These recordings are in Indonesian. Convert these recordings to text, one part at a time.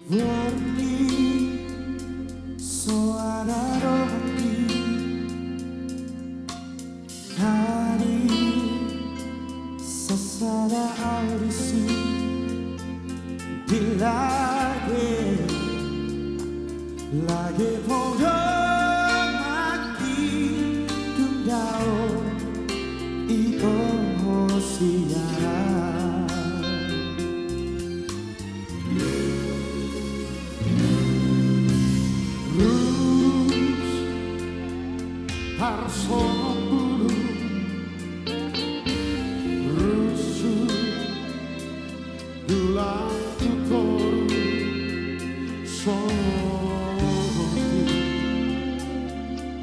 Warni suara rohani hari sesada audisi di lagi podo mati kundao iko hosiara sono buru rusuh dulang tutoru sono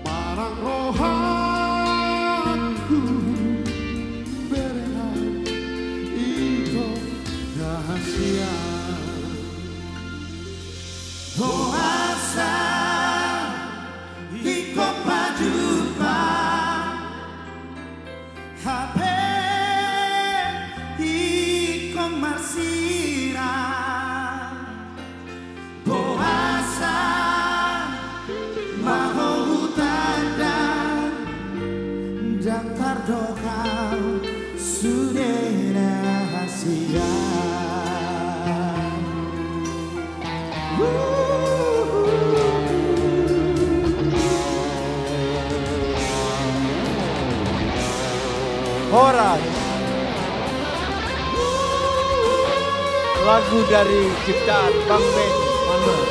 marang rohanku berenang itu rahasia doasa iko padu doa sudah rahasia. Horas, lagu dari ciptaan Bang Ben Manuel.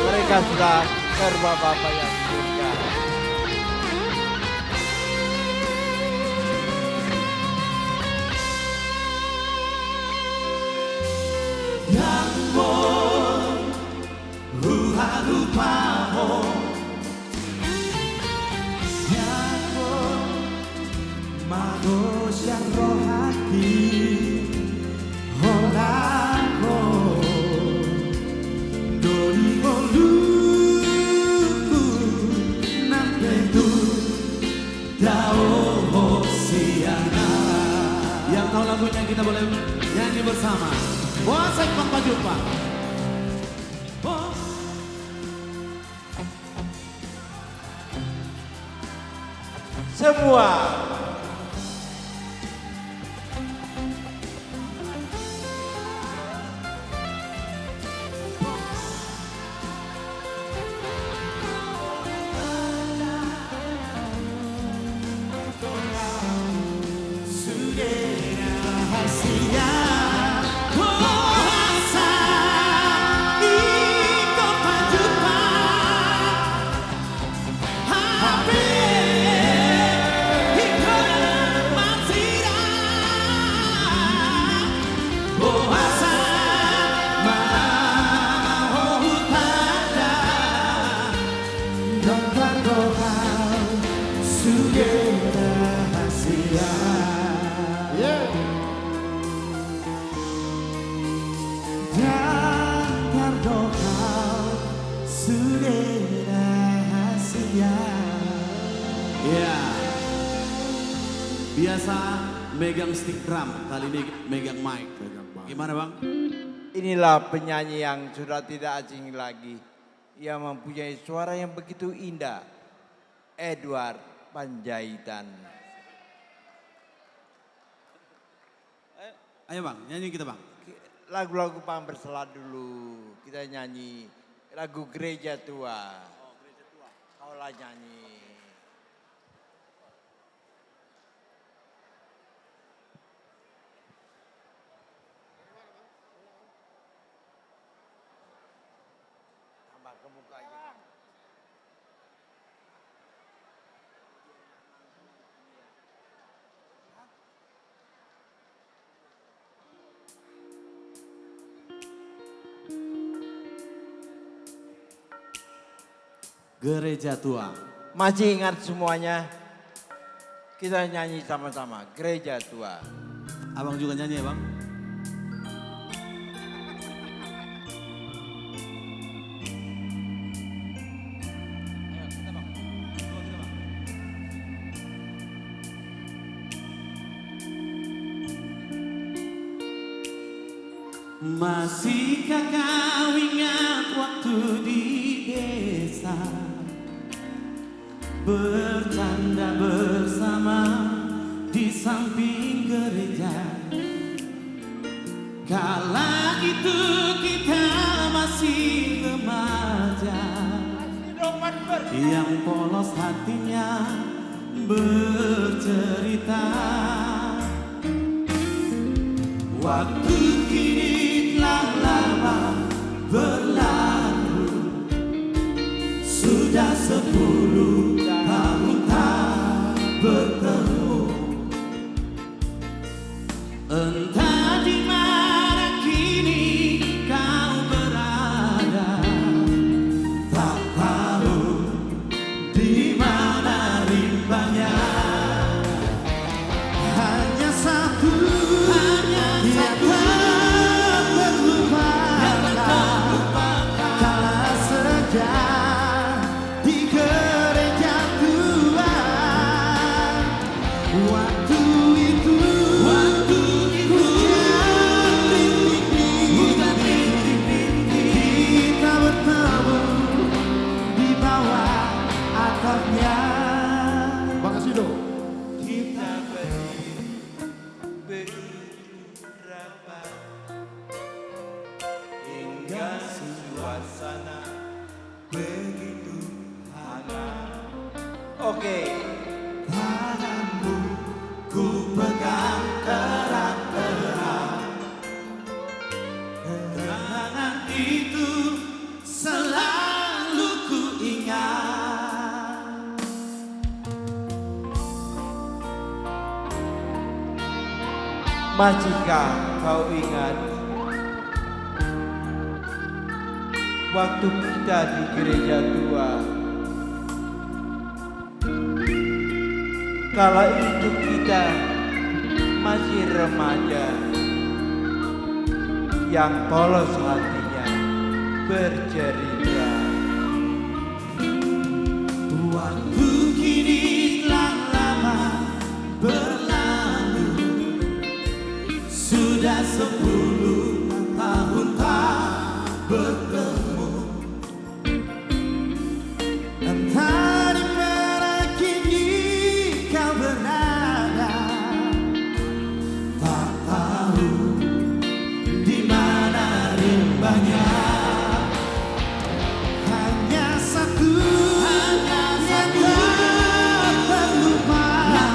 Mereka sudah serba bapak yang surga. Magos yang rohati horako doni oluku nampetu dao siana. Yang tahu lagunya kita boleh nyanyi bersama. Puasa Papa Jumpa. Semua biasa megang stick drum, kali ini megang mic. Gimana Bang? inilah penyanyi yang sudah tidak asing lagi. Ia mempunyai suara yang begitu indah. Edward Panjaitan. Ayo Bang, nyanyi kita Bang. Lagu-lagu Pang berselat dulu. Kita nyanyi lagu Gereja Tua. Oh, Gereja Tua. Kaulah nyanyi. Tambah ke muka aja. Gereja Tua. Masih ingat semuanya? Kita nyanyi sama-sama, Gereja Tua. Abang juga nyanyi ya bang? Masihkah kau ingat waktu di desa, bercanda bersama di samping gereja? Kala itu kita masih remaja, yang polos hatinya bercerita. Waktu kini telah lama berlalu, sudah 10 tahun tak bertemu. Entah di mana kini kau berada, tak tahu di mana rimbanya. Hanya satu yang tak terlupakan, kala senja di gereja tua. Waktu itu hujan rintik-rintik, kita bertemu di bawah atapnya. Bang Asido. Kita berapa hingga suasana begitu hangat. Oke. Tanganmu ku pegang erat-erat, Kenangan itu selalu ku ingat. Masihkah kau ingat waktu kita di gereja tua? Kala itu kita masih remaja, yang polos hatinya bercerita. Waktu kini telah lama berlalu, sudah 10 tahun tak bertemu. entah di mana kini kau berada, Tak tahu di mana rimbanya. hanya satu yang tak terlupakan,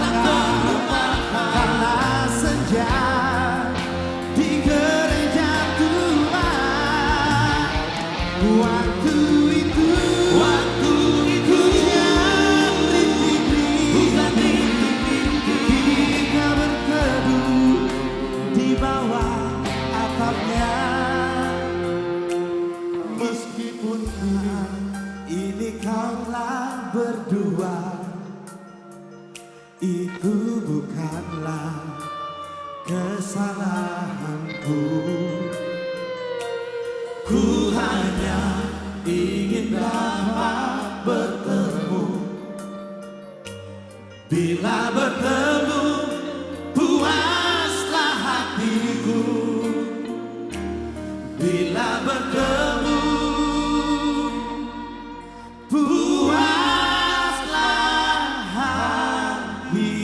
kala senja di gereja tua. Waktu itu hujan rintik-rintik, kita berteduh di bawah atapnya. Meskipun ini kau telah berdua, itu bukanlah kesalahanku. Ku hanya ingin dapat bertemu. Bila bertemu puaslah hatiku. Bila bertemu puaslah hatiku.